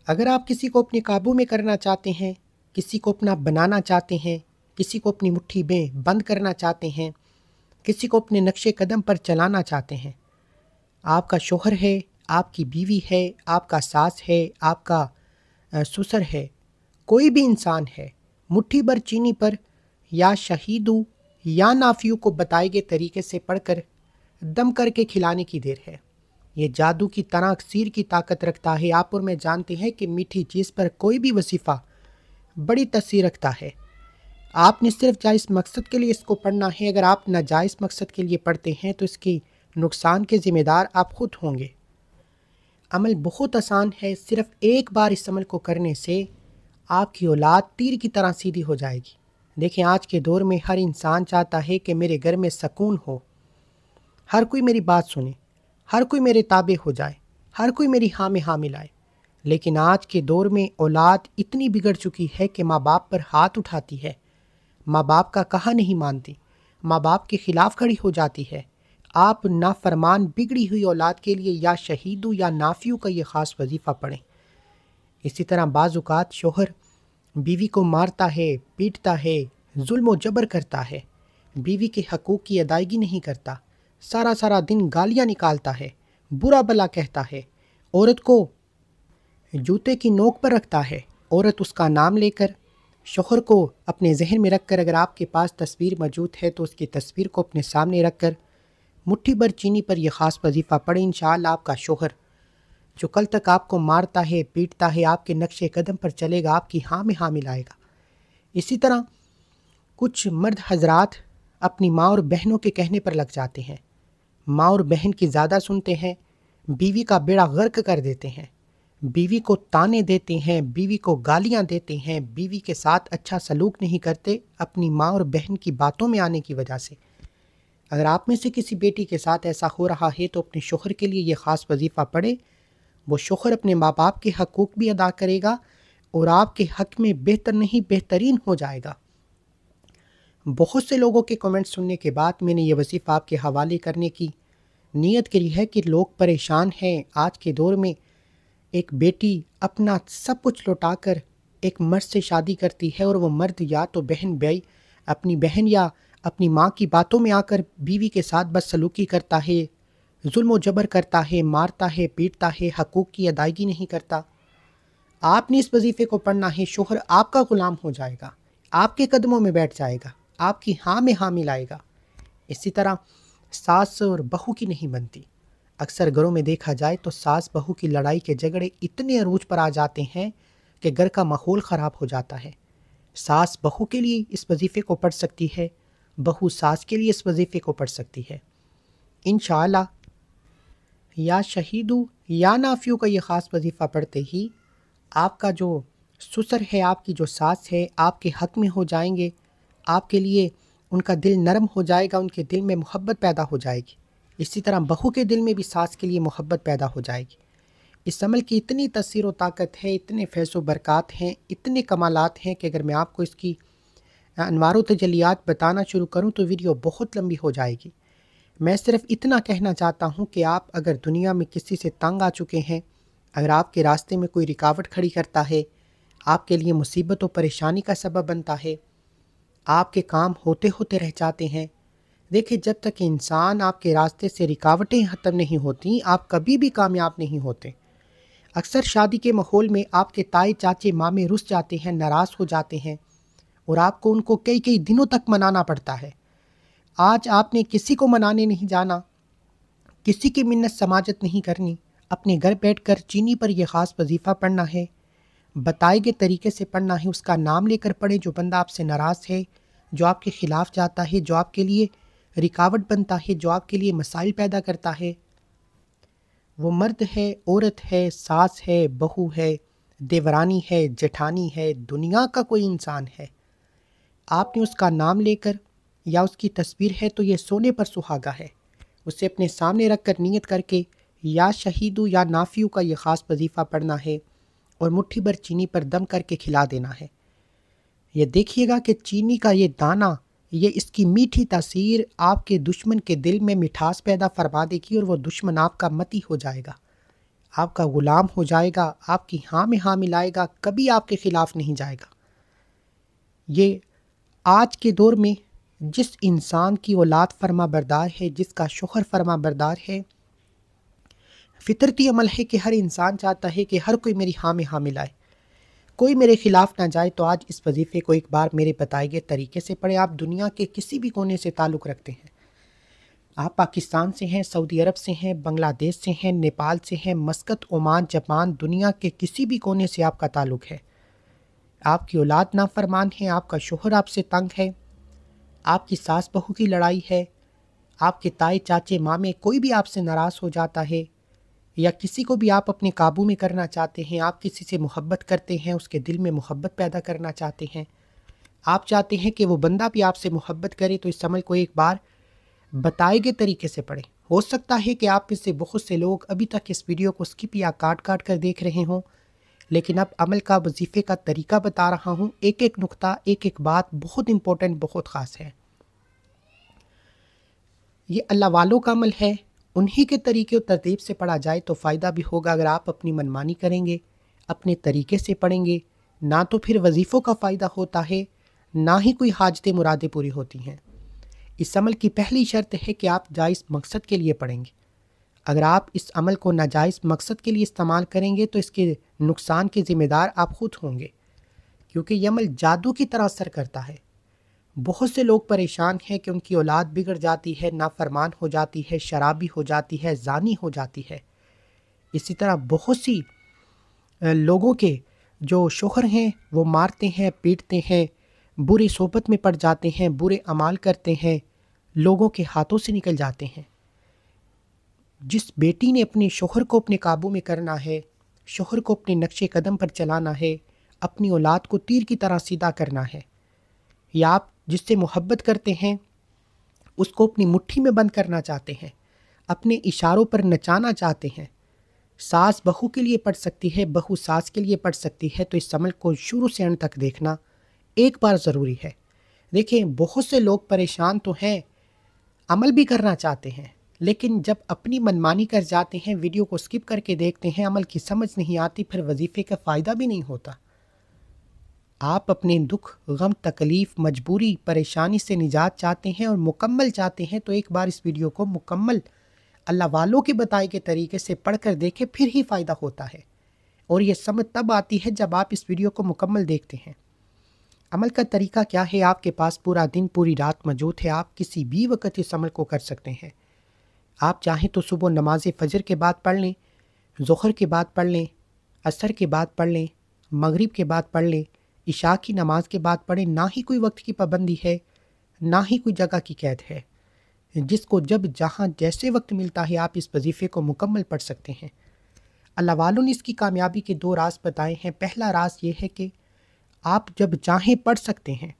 اگر آپ کسی کو اپنے قابو میں کرنا چاہتے ہیں، کسی کو اپنا بنانا چاہتے ہیں، کسی کو اپنی مٹھی میں بند کرنا چاہتے ہیں، کسی کو اپنے نقش قدم پر چلانا چاہتے ہیں، آپ کا شوہر ہے، آپ کی بیوی ہے، آپ کا ساس ہے، آپ کا سسر ہے، کوئی بھی انسان ہے، مٹھی بھر چینی پر یا شہیدو یا نافیو کو بتائے گئے طریقے سے پڑھ کر دم کر کے کھلانے کی دیر ہے۔ یہ جادو کی طرح اکسیر کی طاقت رکھتا ہے۔ آپ اور میں جانتے ہیں کہ میٹھی چیز پر کوئی بھی وظیفہ بڑی تاثیر رکھتا ہے۔ آپ نے صرف جائز مقصد کے لیے اس کو پڑھنا ہے۔ اگر آپ ناجائز مقصد کے لیے پڑھتے ہیں تو اس کی نقصان کے ذمہ دار آپ خود ہوں گے۔ عمل بہت آسان ہے، صرف ایک بار اس عمل کو کرنے سے آپ کی اولاد تیر کی طرح سیدھی ہو جائے گی۔ دیکھیں، آج کے دور میں ہر انسان چاہتا ہے کہ میرے گھر میں سکون ہو، ہر کوئی میری بات سنے، ہر کوئی میرے تابع ہو جائے، ہر کوئی میری ہاں میں ہاں ملائے۔ لیکن آج کے دور میں اولاد اتنی بگڑ چکی ہے کہ ماں باپ پر ہاتھ اٹھاتی ہے، ماں باپ کا کہا نہیں مانتی، ماں باپ کے خلاف کھڑی ہو جاتی ہے۔ آپ نافرمان بگڑی ہوئی اولاد کے لیے یا شہیدو یا نافیو کا یہ خاص وظیفہ پڑھیں۔ اسی طرح بعض اوقات شوہر بیوی کو مارتا ہے، پیٹتا ہے، ظلم و جبر کرتا ہے، بیوی کے حقوق کی ادائیگی نہیں کرتا، سارا دن گالیاں نکالتا ہے، برا بلا کہتا ہے، عورت کو جوتے کی نوک پر رکھتا ہے۔ عورت اس کا نام لے کر، شوہر کو اپنے ذہن میں رکھ کر، اگر آپ کے پاس تصویر موجود ہے تو اس کی تصویر کو اپنے سامنے رکھ کر مٹھی بھر چینی پر یہ خاص وظیفہ پڑھیں۔ انشاءاللہ آپ کا شوہر جو کل تک آپ کو مارتا ہے، پیٹتا ہے، آپ کے نقش قدم پر چلے گا، آپ کی ہاں میں ہاں ملائے گا۔ اسی طرح کچھ مرد حضرات اپنی ماں اور بہنوں کے کہنے پر لگ جاتے ہیں، ماں اور بہن کی زیادہ سنتے ہیں، بیوی کا بیڑا غرق کر دیتے ہیں، بیوی کو تانے دیتے ہیں، بیوی کو گالیاں دیتے ہیں، بیوی کے ساتھ اچھا سلوک نہیں کرتے اپنی ماں اور بہن کی باتوں میں آنے کی وجہ سے۔ اگر آپ میں سے کسی بیٹی کے ساتھ ایسا ہو رہا ہے تو اپنے شوہر کے لیے یہ خاص وظیفہ پڑھے۔ وہ شوہر اپنے ماں باپ کے حقوق بھی ادا کرے گا اور آپ کے حق میں بہتر نہیں بہترین ہو جائے گا۔ بہت سے لوگوں کے کمنٹ سننے کے بعد میں نے یہ وظیفہ آپ کے حوالے کرنے کی نیت کری ہے کہ لوگ پریشان ہیں۔ آج کے دور میں ایک بیٹی اپنا سب کچھ لوٹا کر ایک مرد سے شادی کرتی ہے، اور وہ مرد یا تو اپنی بہن یا اپنی ماں کی باتوں میں آ کر بیوی کے ساتھ بدسلوکی کرتا ہے، ظلم و جبر کرتا ہے، مارتا ہے، پیٹتا ہے، حقوق کی ادائیگی نہیں کرتا۔ آپ نے اس وظیفے کو پڑھنا ہے۔ شوہر آپ کا غلام ہو جائے گا، آپ کے قدموں میں بیٹھ جائے گا، آپ کی ہاں میں ہاں ملائے گا۔ اسی طرح ساس اور بہو کی نہیں بنتی۔ اکثر گھروں میں دیکھا جائے تو ساس بہو کی لڑائی کے جھگڑے اتنے عروج پر آ جاتے ہیں کہ گھر کا ماحول خراب ہو جاتا ہے۔ ساس بہو کے لیے اس وظیفے کو پڑھ سکتی ہے، بہو ساس کے لیے اس وظیفے کو پڑھ سکتی ہے۔ انشاءاللہ یا شہیدو یا نافیو کا یہ خاص وظیفہ پڑھتے ہی آپ کا جو سسر ہے، آپ کی جو ساس ہے، آپ کے حق میں ہو جائیں گے، آپ کے لیے ان کا دل نرم ہو جائے گا، ان کے دل میں محبت پیدا ہو جائے گی۔ اسی طرح بہو کے دل میں بھی ساس کے لیے محبت پیدا ہو جائے گی۔ اس عمل کی اتنی تاثیر و طاقت ہے، اتنے فیض و برکات ہیں، اتنے کمالات ہیں کہ اگر میں آپ کو اس کی انوار و تجلیات بتانا شروع کروں تو ویڈیو بہت لمبی ہو جائے گی۔ میں صرف اتنا کہنا چاہتا ہوں کہ آپ اگر دنیا میں کسی سے تنگ آ چکے ہیں، اگر آپ کے راستے میں کوئی رکاوٹ کھڑی کرتا ہے، آپ کے لیے مصیبت و پریشانی کا سبب بنتا ہے، آپ کے کام ہوتے ہوتے رہ جاتے ہیں، دیکھیں جب تک انسان آپ کے راستے سے رکاوٹیں ختم نہیں ہوتی، آپ کبھی بھی کامیاب نہیں ہوتے۔ اکثر شادی کے ماحول میں آپ کے تائے چاچے مامے رس جاتے ہیں، ناراض ہو جاتے ہیں، اور آپ کو ان کو کئی دنوں تک منانا پڑتا ہے۔ آج آپ نے کسی کو منانے نہیں جانا، کسی کی منت سماجت نہیں کرنی، اپنے گھر بیٹھ کر چینی پر یہ خاص وظیفہ پڑھنا ہے، بتائے گئے طریقے سے پڑھنا ہے، اس کا نام لے کر پڑھیں جو بندہ آپ سے ناراض ہے، جو آپ کے خلاف جاتا ہے، جو آپ کے لیے رکاوٹ بنتا ہے، جو آپ کے لیے مسائل پیدا کرتا ہے۔ وہ مرد ہے، عورت ہے، ساس ہے، بہو ہے، دیورانی ہے، جٹھانی ہے، دنیا کا کوئی انسان ہے، آپ نے اس کا نام لے کر یا اس کی تصویر ہے تو یہ سونے پر سہاگا ہے، اسے اپنے سامنے رکھ کر نیت کر کے یا شہیدو یا نافیو کا یہ خاص وظیفہ پڑھنا ہے اور مٹھی بھر چینی پر دم کر کے کھلا دینا ہے۔ یہ دیکھیے گا کہ چینی کا یہ دانہ، یہ اس کی میٹھی تاثیر آپ کے دشمن کے دل میں مٹھاس پیدا فرما دے گی اور وہ دشمن آپ کا متی ہو جائے گا۔ آپ کا غلام ہو جائے گا، آپ کی ہاں میں ہاں ملائے گا، کبھی آپ کے خلاف نہیں جائے گا۔ یہ آج کے دور میں جس انسان کی اولاد فرما بردار ہے، جس کا شوہر فرما بردار ہے، فطرتی عمل ہے کہ ہر انسان چاہتا ہے کہ ہر کوئی میری ہاں میں ہاں ملائے، کوئی میرے خلاف نہ جائے۔ تو آج اس وظیفے کو ایک بار میرے بتائے گئے طریقے سے پڑھیں۔ آپ دنیا کے کسی بھی کونے سے تعلق رکھتے ہیں، آپ پاکستان سے ہیں، سعودی عرب سے ہیں، بنگلہ دیش سے ہیں، نیپال سے ہیں، مسقط، عمان، جاپان، دنیا کے کسی بھی کونے سے آپ کا تعلق ہے، آپ کی اولاد نافرمان ہے، آپ کا شوہر آپ سے تنگ ہے، آپ کی ساس بہو کی لڑائی ہے، آپ کے تائے چاچے مامے کوئی بھی آپ سے ناراض ہو جاتا ہے، یا کسی کو بھی آپ اپنے قابو میں کرنا چاہتے ہیں، آپ کسی سے محبت کرتے ہیں، اس کے دل میں محبت پیدا کرنا چاہتے ہیں، آپ چاہتے ہیں کہ وہ بندہ بھی آپ سے محبت کرے، تو اس عمل کو ایک بار بتائے گئے طریقے سے پڑھیں۔ ہو سکتا ہے کہ آپ میں سے بہت سے لوگ ابھی تک اس ویڈیو کو سکپ یا کاٹ کاٹ کر دیکھ رہے ہوں، لیکن اب عمل کا وظیفے کا طریقہ بتا رہا ہوں، ایک ایک نقطہ، ایک ایک بات بہت امپورٹنٹ، بہت خاص ہے۔ یہ اللہ والوں کا عمل ہے، انہی کے طریقے و ترتیب سے پڑھا جائے تو فائدہ بھی ہوگا۔ اگر آپ اپنی منمانی کریں گے، اپنے طریقے سے پڑھیں گے، نہ تو پھر وظیفوں کا فائدہ ہوتا ہے، نہ ہی کوئی حاجتیں مرادیں پوری ہوتی ہیں۔ اس عمل کی پہلی شرط ہے کہ آپ جائز مقصد کے لیے پڑھیں گے۔ اگر آپ اس عمل کو ناجائز مقصد کے لیے استعمال کریں گے تو اس کے نقصان کے ذمہ دار آپ خود ہوں گے، کیونکہ یہ عمل جادو کی طرح اثر کرتا ہے۔ بہت سے لوگ پریشان ہیں کہ ان کی اولاد بگڑ جاتی ہے، نافرمان ہو جاتی ہے، شرابی ہو جاتی ہے، زانی ہو جاتی ہے۔ اسی طرح بہت سی لوگوں کے جو شوہر ہیں وہ مارتے ہیں، پیٹتے ہیں، بری صحبت میں پڑ جاتے ہیں، برے اعمال کرتے ہیں، لوگوں کے ہاتھوں سے نکل جاتے ہیں۔ جس بیٹی نے اپنے شوہر کو اپنے قابو میں کرنا ہے، شوہر کو اپنے نقش قدم پر چلانا ہے، اپنی اولاد کو تیر کی طرح سیدھا کرنا ہے، یا آپ جس سے محبت کرتے ہیں اس کو اپنی مٹھی میں بند کرنا چاہتے ہیں، اپنے اشاروں پر نچانا چاہتے ہیں، ساس بہو کے لیے پڑھ سکتی ہے، بہو ساس کے لیے پڑھ سکتی ہے، تو اس عمل کو شروع سے انت تک دیکھنا ایک بار ضروری ہے۔ دیکھیں، بہت سے لوگ پریشان تو ہیں، عمل بھی کرنا چاہتے ہیں، لیکن جب اپنی منمانی کر جاتے ہیں، ویڈیو کو سکپ کر کے دیکھتے ہیں، عمل کی سمجھ نہیں آتی، پھر وظیفے کا فائدہ بھی نہیں ہوتا۔ آپ اپنے دکھ، غم، تکلیف، مجبوری، پریشانی سے نجات چاہتے ہیں اور مکمل چاہتے ہیں، تو ایک بار اس ویڈیو کو مکمل اللہ والوں کے بتائے کے طریقے سے پڑھ کر دیکھیں، پھر ہی فائدہ ہوتا ہے۔ اور یہ سمجھ تب آتی ہے جب آپ اس ویڈیو کو مکمل دیکھتے ہیں۔ عمل کا طریقہ کیا ہے؟ آپ کے پاس پورا دن، پوری رات موجود ہے، آپ کسی بھی وقت اس عمل کو کر سکتے ہیں۔ آپ چاہیں تو صبح نماز فجر کے بعد پڑھ لیں، ظہر کے بعد پڑھ لیں، عصر کے بعد پڑھ لیں، مغرب کے بعد پڑھ لیں، عشاء کی نماز کے بعد پڑھیں۔ نہ ہی کوئی وقت کی پابندی ہے، نہ ہی کوئی جگہ کی قید ہے، جس کو جب جہاں جیسے وقت ملتا ہے آپ اس وظیفے کو مکمل پڑھ سکتے ہیں۔ اللہ والوں نے اس کی کامیابی کے 2 راز بتائے ہیں۔ پہلا راز یہ ہے کہ آپ جب چاہیں پڑھ سکتے ہیں،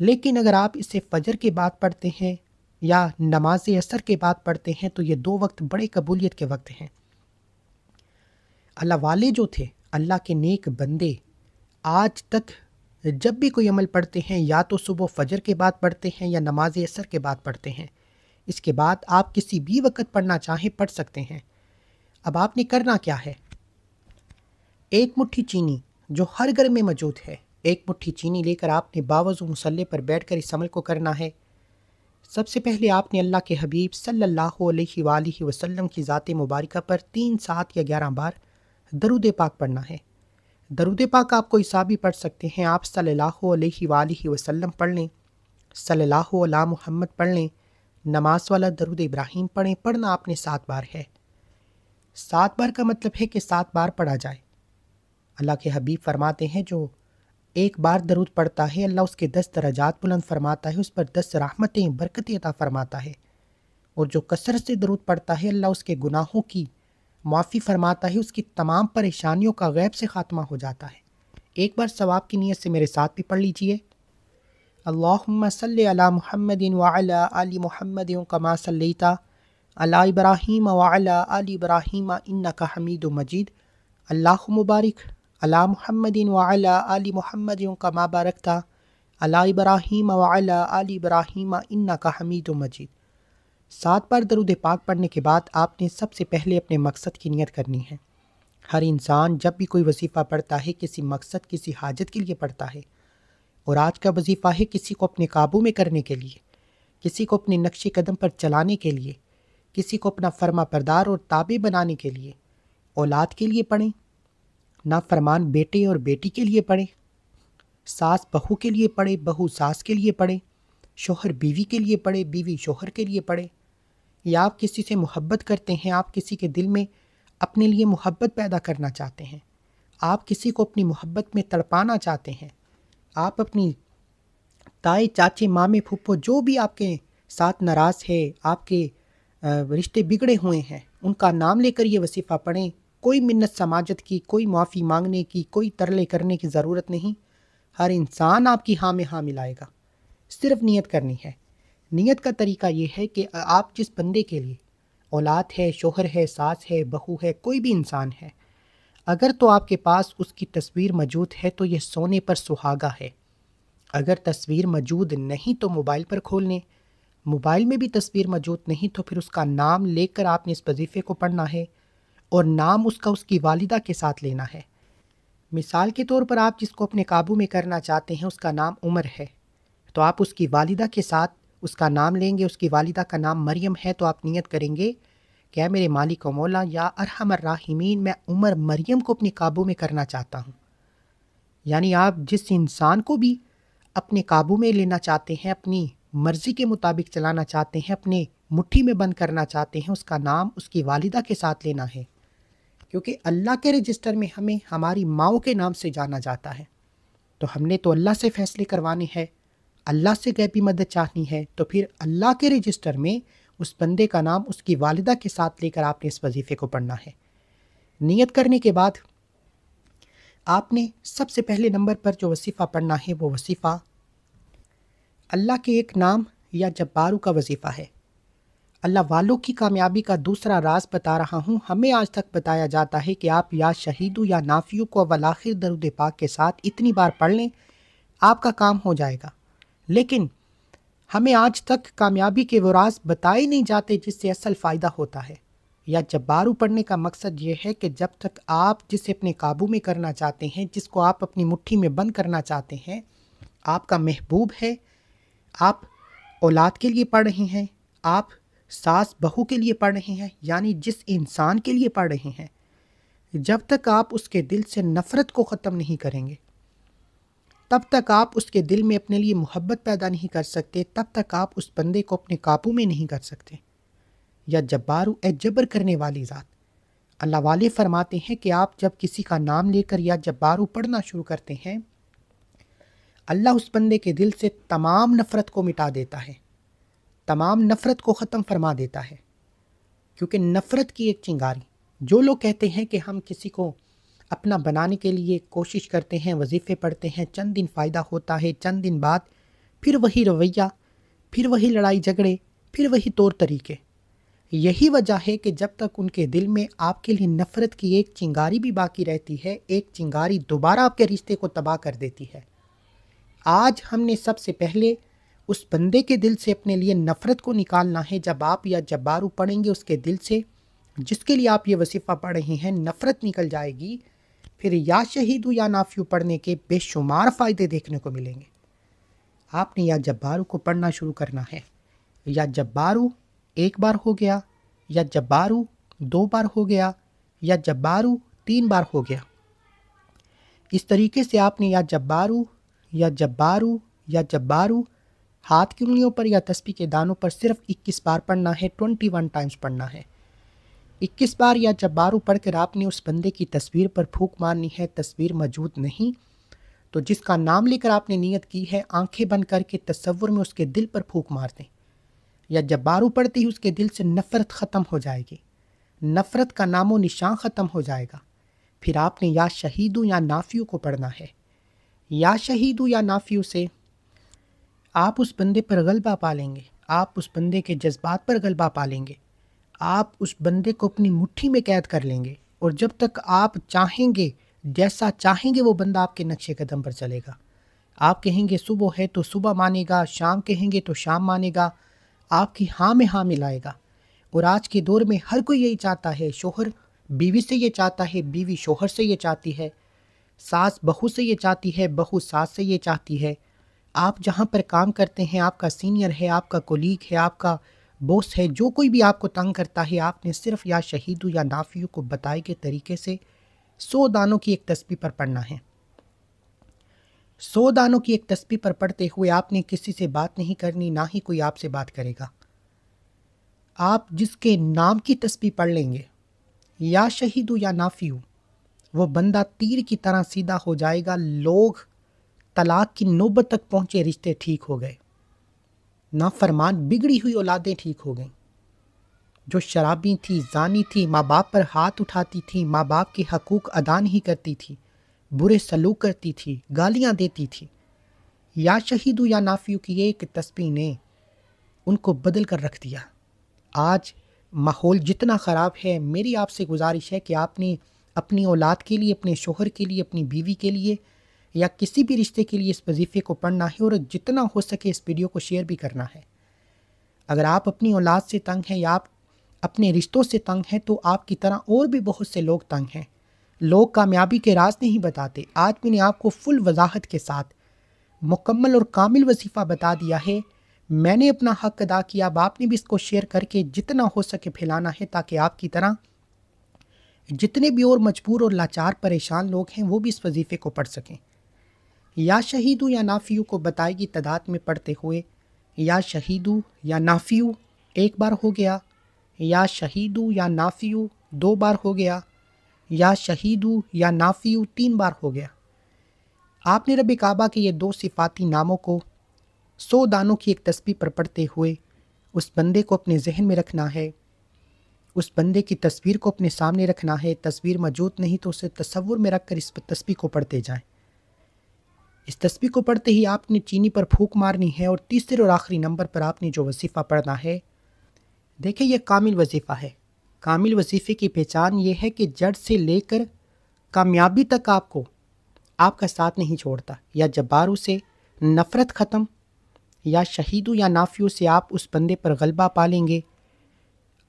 لیکن اگر آپ اسے فجر کے بعد پڑھتے ہیں یا نماز عصر کے بعد پڑھتے ہیں تو یہ 2 وقت بڑے قبولیت کے وقت ہیں۔ اللہ والے جو تھے، اللہ کے نیک بندے، آج تک جب بھی کوئی عمل پڑھتے ہیں یا تو صبح فجر کے بعد پڑھتے ہیں یا نماز عصر کے بعد پڑھتے ہیں۔ اس کے بعد آپ کسی بھی وقت پڑھنا چاہیں پڑھ سکتے ہیں۔ اب آپ نے کرنا کیا ہے؟ ایک مٹھی چینی جو ہر گھر میں موجود ہے، ایک مٹھی چینی لے کر آپ نے باوضو مصلی پر بیٹھ کر اس عمل کو کرنا ہے۔ سب سے پہلے آپ نے اللہ کے حبیب صلی اللہ علیہ وآلہ وسلم کی ذات مبارکہ پر 3، 7 یا 11 بار درود پاک پڑھنا ہے۔ درود پاک آپ کوئی سا بھی پڑھ سکتے ہیں، آپ صلی اللہ علیہ وآلہ وسلم پڑھ لیں، صلی اللہ علی محمد پڑھ لیں، نماز والا درود ابراہیم پڑھیں۔ پڑھنا آپ نے 7 بار ہے۔ 7 بار کا مطلب ہے کہ 7 بار پڑھا جائے۔ اللہ کے حبیب فرماتے ہیں جو ایک بار درود پڑھتا ہے اللہ اس کے 10 درجات بلند فرماتا ہے، اس پر 10 رحمتیں، برکتیں عطا فرماتا ہے، اور جو کثرت سے درود پڑھتا ہے اللہ اس کے گناہوں کی معافی فرماتا ہے، اس کی تمام پریشانیوں کا غیب سے خاتمہ ہو جاتا ہے۔ ایک بار ثواب کی نیت سے میرے ساتھ بھی پڑھ لیجئے۔ اللہم صلی علی محمد وعلی آل محمد کما صلیت علی ابراہیم وعلی آل ابراہیم انک حمید مجید، اللہم بارک علی محمد وعلی آل محمد کما بارکت علی ابراہیم وعلی آل ابراہیم انک حمید مجید۔ 7 بار درود پاک پڑھنے کے بعد آپ نے سب سے پہلے اپنے مقصد کی نیت کرنی ہے۔ ہر انسان جب بھی کوئی وظیفہ پڑھتا ہے کسی مقصد کسی حاجت کے لیے پڑھتا ہے، اور آج کا وظیفہ ہے کسی کو اپنے قابو میں کرنے کے لیے، کسی کو اپنے نقش قدم پر چلانے کے لیے، کسی کو اپنا فرما بردار اور تابع بنانے کے لیے۔ اولاد کے لیے پڑھیں، نافرمان بیٹے اور بیٹی کے لیے پڑھیں، ساس بہو کے لیے پڑھے، بہو ساس کے لیے پڑھے، شوہر بیوی کے لیے پڑھے، بیوی شوہر کے لیے پڑھے۔ یا آپ کسی سے محبت کرتے ہیں، آپ کسی کے دل میں اپنے لیے محبت پیدا کرنا چاہتے ہیں، آپ کسی کو اپنی محبت میں تڑپانا چاہتے ہیں، آپ اپنی تائے چاچے مامے پھپھو جو بھی آپ کے ساتھ ناراض ہے، آپ کے رشتے بگڑے ہوئے ہیں، ان کا نام لے کر یہ وظیفہ پڑھیں۔ کوئی منت سماجت کی، کوئی معافی مانگنے کی، کوئی ترلے کرنے کی ضرورت نہیں۔ ہر انسان آپ کی ہاں میں ہاں ملائے گا، صرف نیت کرنی ہے۔ نیت کا طریقہ یہ ہے کہ آپ جس بندے کے لیے، اولاد ہے، شوہر ہے، ساس ہے، بہو ہے، کوئی بھی انسان ہے، اگر تو آپ کے پاس اس کی تصویر موجود ہے تو یہ سونے پر سہاگا ہے۔ اگر تصویر موجود نہیں تو موبائل پر کھول لیں، موبائل میں بھی تصویر موجود نہیں تو پھر اس کا نام لے کر آپ نے اس وظیفے کو پڑھنا ہے، اور نام اس کا اس کی والدہ کے ساتھ لینا ہے۔ مثال کے طور پر آپ جس کو اپنے قابو میں کرنا چاہتے ہیں اس کا نام عمر ہے، تو آپ اس کی والدہ کے ساتھ اس کا نام لیں گے۔ اس کی والدہ کا نام مریم ہے تو آپ نیت کریں گے کہ اے میرے مالک و مولا یا ارحم الراحمین، میں عمر مریم کو اپنے قابو میں کرنا چاہتا ہوں۔ یعنی آپ جس انسان کو بھی اپنے قابو میں لینا چاہتے ہیں، اپنی مرضی کے مطابق چلانا چاہتے ہیں، اپنے مٹھی میں بند کرنا چاہتے ہیں، اس کا نام اس کی والدہ کے ساتھ لینا ہے، کیونکہ اللہ کے رجسٹر میں ہمیں ہماری ماؤں کے نام سے جانا جاتا ہے۔ تو ہم نے تو اللہ سے فیصلے کروانے ہیں، اللہ سے غیبی مدد چاہنی ہے، تو پھر اللہ کے رجسٹر میں اس بندے کا نام اس کی والدہ کے ساتھ لے کر آپ نے اس وظیفے کو پڑھنا ہے۔ نیت کرنے کے بعد آپ نے سب سے پہلے نمبر پر جو وظیفہ پڑھنا ہے وہ وظیفہ اللہ کے ایک نام یا جبارو کا وظیفہ ہے۔ اللہ والوں کی کامیابی کا دوسرا راز بتا رہا ہوں۔ ہمیں آج تک بتایا جاتا ہے کہ آپ یا شہیدو یا نافیو کو اول آخر درود پاک کے ساتھ اتنی بار پڑھ لیں آپ کا کام ہو جائے گا، لیکن ہمیں آج تک کامیابی کے وہ راز بتائے نہیں جاتے جس سے اصل فائدہ ہوتا ہے۔ یا جبارو پڑھنے کا مقصد یہ ہے کہ جب تک آپ جسے اپنے قابو میں کرنا چاہتے ہیں، جس کو آپ اپنی مٹھی میں بند کرنا چاہتے ہیں، آپ کا محبوب ہے، آپ اولاد کے لیے پڑھ رہے ہیں، آپ ساس بہو کے لیے پڑھ رہے ہیں، یعنی جس انسان کے لیے پڑھ رہے ہیں، جب تک آپ اس کے دل سے نفرت کو ختم نہیں کریں گے، تب تک آپ اس کے دل میں اپنے لیے محبت پیدا نہیں کر سکتے، تب تک آپ اس بندے کو اپنے قابو میں نہیں کر سکتے۔ یا جبارو، اے جبر کرنے والی ذات، اللہ والے فرماتے ہیں کہ آپ جب کسی کا نام لے کر یا جبارو پڑھنا شروع کرتے ہیں، اللہ اس بندے کے دل سے تمام نفرت کو مٹا دیتا ہے، تمام نفرت کو ختم فرما دیتا ہے۔ کیونکہ نفرت کی ایک چنگاری، جو لوگ کہتے ہیں کہ ہم کسی کو اپنا بنانے کے لیے کوشش کرتے ہیں، وظیفے پڑھتے ہیں، چند دن فائدہ ہوتا ہے، چند دن بعد پھر وہی رویہ، پھر وہی لڑائی جھگڑے، پھر وہی طور طریقے، یہی وجہ ہے کہ جب تک ان کے دل میں آپ کے لیے نفرت کی ایک چنگاری بھی باقی رہتی ہے، ایک چنگاری دوبارہ آپ کے رشتے کو تباہ کر دیتی ہے۔ آج ہم نے سب سے پہلے اس بندے کے دل سے اپنے لیے نفرت کو نکالنا ہے۔ جب آپ یا جبارو پڑھیں گے اس کے دل سے، جس کے لیے آپ یہ وظیفہ پڑھ رہے ہیں، نفرت نکل جائے گی، پھر یا شہیدو یا نافیو پڑھنے کے بے شمار فائدے دیکھنے کو ملیں گے۔ آپ نے یا جبارو کو پڑھنا شروع کرنا ہے۔ یا جبارو ایک بار ہو گیا، یا جبارو 2 بار ہو گیا، یا جبارو 3 بار ہو گیا۔ اس طریقے سے آپ نے یا جبارو یا جبارو یا جبارو ہاتھ کی انگلیوں پر یا تسبیح کے دانوں پر صرف 21 بار پڑھنا ہے، 21 ٹائمز پڑھنا ہے۔ 21 بار یا جبارو پڑھ کر آپ نے اس بندے کی تصویر پر پھونک مارنی ہے۔ تصویر موجود نہیں تو جس کا نام لے کر آپ نے نیت کی ہے، آنکھیں بند کر کے تصور میں اس کے دل پر پھونک مار دیں۔ یا جبارو پڑھتے ہی اس کے دل سے نفرت ختم ہو جائے گی، نفرت کا نام و نشان ختم ہو جائے گا۔ پھر آپ نے یا شہیدو یا نافیو کو پڑھنا ہے۔ یا شہیدو یا نافیو سے آپ اس بندے پر غلبہ پا لیں گے، آپ اس بندے کے جذبات پر غلبہ پا لیں گے، آپ اس بندے کو اپنی مٹھی میں قید کر لیں گے، اور جب تک آپ چاہیں گے، جیسا چاہیں گے وہ بندہ آپ کے نقش قدم پر چلے گا۔ آپ کہیں گے صبح ہے تو صبح مانے گا، شام کہیں گے تو شام مانے گا، آپ کی ہاں میں ہاں ملائے گا۔ اور آج کے دور میں ہر کوئی یہی چاہتا ہے، شوہر بیوی سے یہ چاہتا ہے، بیوی شوہر سے یہ چاہتی ہے، ساس بہو سے یہ چاہتی ہے، بہو ساس سے یہ چاہتی ہے۔ آپ جہاں پر کام کرتے ہیں، آپ کا سینئر ہے، آپ کا کولیگ ہے، آپ کا بوس ہے، جو کوئی بھی آپ کو تنگ کرتا ہے، آپ نے صرف یا شہیدو یا نافیو کو بتائے کے طریقے سے 100 دانوں کی ایک تسبیح پر پڑھنا ہے۔ 100 دانوں کی ایک تسبیح پر پڑھتے ہوئے آپ نے کسی سے بات نہیں کرنی، نہ ہی کوئی آپ سے بات کرے گا۔ آپ جس کے نام کی تسبیح پڑھ لیں گے، یا شہیدو یا نافیو، وہ بندہ تیر کی طرح سیدھا ہو جائے گا۔ لوگ طلاق کی نوبت تک پہنچے، رشتے ٹھیک ہو گئے، نافرمان بگڑی ہوئی اولادیں ٹھیک ہو گئیں، جو شرابی تھی، زانی تھی، ماں باپ پر ہاتھ اٹھاتی تھی، ماں باپ کے حقوق ادا نہیں کرتی تھی، برے سلوک کرتی تھی، گالیاں دیتی تھی، یا شہیدو یا نافیو کی ایک تسبیح نے ان کو بدل کر رکھ دیا۔ آج ماحول جتنا خراب ہے، میری آپ سے گزارش ہے کہ آپ نے اپنی اولاد کے لیے، اپنے شوہر کے لیے، اپنی بیوی کے لیے یا کسی بھی رشتے کے لیے اس وظیفے کو پڑھنا ہے، اور جتنا ہو سکے اس ویڈیو کو شیئر بھی کرنا ہے۔ اگر آپ اپنی اولاد سے تنگ ہیں یا آپ اپنے رشتوں سے تنگ ہیں، تو آپ کی طرح اور بھی بہت سے لوگ تنگ ہیں۔ لوگ کامیابی کے راز نہیں بتاتے۔ آج میں نے آپ کو فل وضاحت کے ساتھ مکمل اور کامل وظیفہ بتا دیا ہے۔ میں نے اپنا حق ادا کیا، اب آپ نے بھی اس کو شیئر کر کے جتنا ہو سکے پھیلانا ہے، تاکہ آپ کی طرح جتنے بھی اور مجبور اور لاچار پریشان لوگ ہیں وہ بھی اس وظیفے کو پڑھ سکیں۔ یا شہیدو یا نافیو کو بتائی گی تعداد میں پڑھتے ہوئے، یا شہیدو یا نافیو 1 بار ہو گیا، یا شہیدو یا نافیو 2 بار ہو گیا، یا شہیدو یا نافیو 3 بار ہو گیا۔ آپ نے رب کعبہ کے یہ 2 صفاتی ناموں کو 100 دانوں کی ایک تسبیح پر پڑھتے ہوئے اس بندے کو اپنے ذہن میں رکھنا ہے، اس بندے کی تصویر کو اپنے سامنے رکھنا ہے۔ تصویر موجود نہیں تو اسے تصور میں رکھ کر اس تسبیح کو پڑھتے جائیں۔ اس تسبیح کو پڑھتے ہی آپ نے چینی پر پھونک مارنی ہے، اور تیسرے اور آخری نمبر پر آپ نے جو وظیفہ پڑھنا ہے، دیکھیں یہ کامل وظیفہ ہے۔ کامل وظیفے کی پہچان یہ ہے کہ جڑ سے لے کر کامیابی تک آپ کا ساتھ نہیں چھوڑتا۔ یا جبارو سے نفرت ختم، یا شہیدو یا نافیو سے آپ اس بندے پر غلبہ پالیں گے،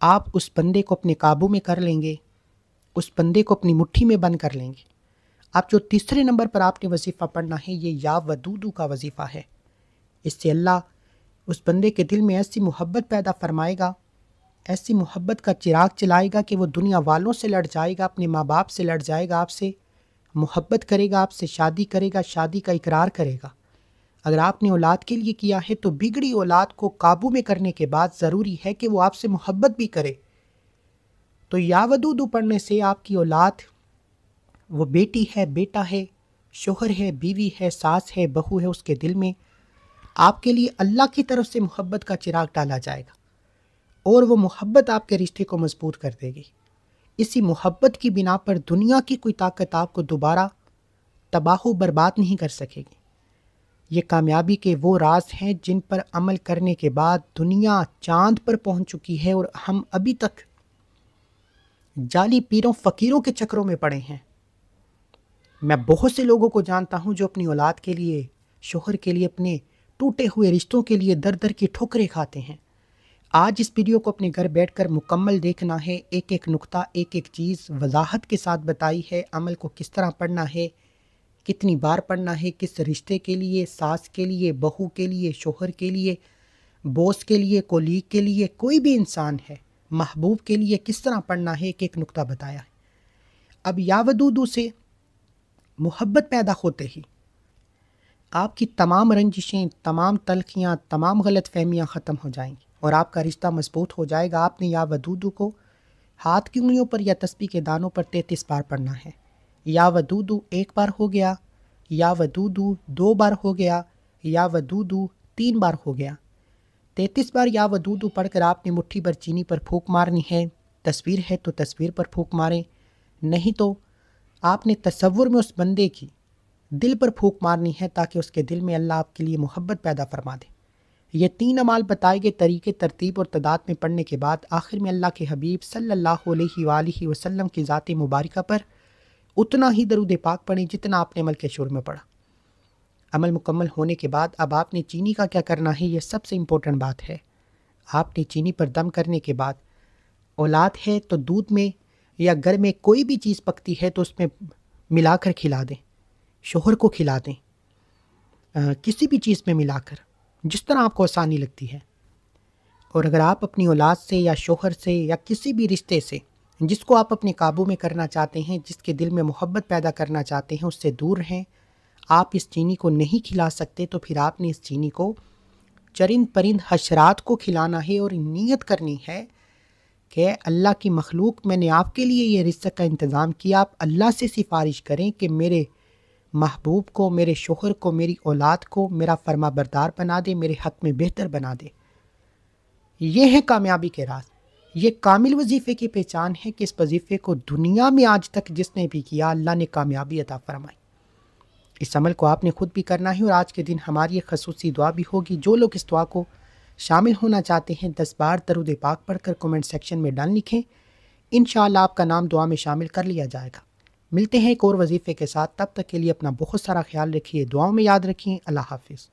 آپ اس بندے کو اپنے قابو میں کر لیں گے، اس بندے کو اپنی مٹھی میں بند کر لیں گے۔ آپ جو تیسرے نمبر پر آپ نے وظیفہ پڑھنا ہے، یہ یا ودودو کا وظیفہ ہے۔ اس سے اللہ اس بندے کے دل میں ایسی محبت پیدا فرمائے گا، ایسی محبت کا چراغ چلائے گا کہ وہ دنیا والوں سے لڑ جائے گا، اپنے ماں باپ سے لڑ جائے گا، آپ سے محبت کرے گا، آپ سے شادی کرے گا، شادی کا اقرار کرے گا۔ اگر آپ نے اولاد کے لیے کیا ہے تو بگڑی اولاد کو قابو میں کرنے کے بعد ضروری ہے کہ وہ آپ سے محبت بھی کرے۔ تو یا ودودو پڑھنے سے آپ کی اولاد، وہ بیٹی ہے، بیٹا ہے، شوہر ہے، بیوی ہے، ساس ہے، بہو ہے، اس کے دل میں آپ کے لیے اللہ کی طرف سے محبت کا چراغ ڈالا جائے گا، اور وہ محبت آپ کے رشتے کو مضبوط کر دے گی۔ اسی محبت کی بنا پر دنیا کی کوئی طاقت آپ کو دوبارہ تباہ و برباد نہیں کر سکے گی۔ یہ کامیابی کے وہ راز ہیں جن پر عمل کرنے کے بعد دنیا چاند پر پہنچ چکی ہے، اور ہم ابھی تک جعلی پیروں فقیروں کے چکروں میں پڑے ہیں۔ میں بہت سے لوگوں کو جانتا ہوں جو اپنی اولاد کے لیے، شوہر کے لیے، اپنے ٹوٹے ہوئے رشتوں کے لیے در در کی ٹھوکریں کھاتے ہیں۔ آج اس ویڈیو کو اپنے گھر بیٹھ کر مکمل دیکھنا ہے، ایک ایک نقطہ، ایک ایک چیز وضاحت کے ساتھ بتائی ہے۔ عمل کو کس طرح پڑھنا ہے، کتنی بار پڑھنا ہے، کس رشتے کے لیے، ساس کے لیے، بہو کے لیے، شوہر کے لیے، بوس کے لیے، کولیگ کے لیے، کوئی بھی انسان ہے، محبوب کے لیے کس طرح پڑھنا ہے، ایک ایک نقطہ بتایا ہے۔ اب یا ودودو سے محبت پیدا ہوتے ہی آپ کی تمام رنجشیں، تمام تلخیاں، تمام غلط فہمیاں ختم ہو جائیں گی، اور آپ کا رشتہ مضبوط ہو جائے گا۔ آپ نے یا ودودو کو ہاتھ کی انگلیوں پر یا تسبیح کے دانوں پر 33 بار پڑھنا ہے۔ یا ودودو 1 بار ہو گیا، یا ودودو 2 بار ہو گیا، یا ودودو 3 بار ہو گیا۔ 33 بار یا ودودو پڑھ کر آپ نے مٹھی پر چینی پر پھونک مارنی ہے۔ تصویر ہے تو تصویر پر پھونک ماریں، نہیں تو آپ نے تصور میں اس بندے کی دل پر پھونک مارنی ہے، تاکہ اس کے دل میں اللہ آپ کے لیے محبت پیدا فرما دے۔ یہ 3 اعمال بتائے گئے طریقے ترتیب اور تعداد میں پڑھنے کے بعد آخر میں اللہ کے حبیب صلی اللہ علیہ وآلہ وسلم کی ذات مبارکہ پر اتنا ہی درود پاک پڑھیں جتنا آپ نے عمل کے شروع میں پڑھا۔ عمل مکمل ہونے کے بعد اب آپ نے چینی کا کیا کرنا ہے، یہ سب سے امپورٹنٹ بات ہے۔ آپ نے چینی پر دم کرنے کے بعد اولاد ہے تو دودھ میں یا گھر میں کوئی بھی چیز پکتی ہے تو اس میں ملا کر کھلا دیں، شوہر کو کھلا دیں، کسی بھی چیز میں ملا کر، جس طرح آپ کو آسانی لگتی ہے۔ اور اگر آپ اپنی اولاد سے یا شوہر سے یا کسی بھی رشتے سے جس کو آپ اپنے قابو میں کرنا چاہتے ہیں، جس کے دل میں محبت پیدا کرنا چاہتے ہیں، اس سے دور ہیں، آپ اس چینی کو نہیں کھلا سکتے، تو پھر آپ نے اس چینی کو چرند پرند حشرات کو کھلانا ہے، اور نیت کرنی ہے کہ اللہ کی مخلوق، میں نے آپ کے لیے یہ رزق کا انتظام کیا، آپ اللہ سے سفارش کریں کہ میرے محبوب کو، میرے شوہر کو، میری اولاد کو میرا فرما بردار بنا دے، میرے حق میں بہتر بنا دے۔ یہ ہے کامیابی کے راز، یہ کامل وظیفے کی پہچان ہے کہ اس وظیفے کو دنیا میں آج تک جس نے بھی کیا، اللہ نے کامیابی عطا فرمائی۔ اس عمل کو آپ نے خود بھی کرنا ہے، اور آج کے دن ہماری ایک خصوصی دعا بھی ہوگی۔ جو لوگ اس دعا کو شامل ہونا چاہتے ہیں 10 بار درود پاک پڑھ کر کومنٹ سیکشن میں ڈال لکھیں، انشاءاللہ آپ کا نام دعا میں شامل کر لیا جائے گا۔ ملتے ہیں ایک اور وظیفے کے ساتھ، تب تک کے لیے اپنا بہت سارا خیال رکھیے، دعاؤں میں یاد رکھیں۔ اللہ حافظ۔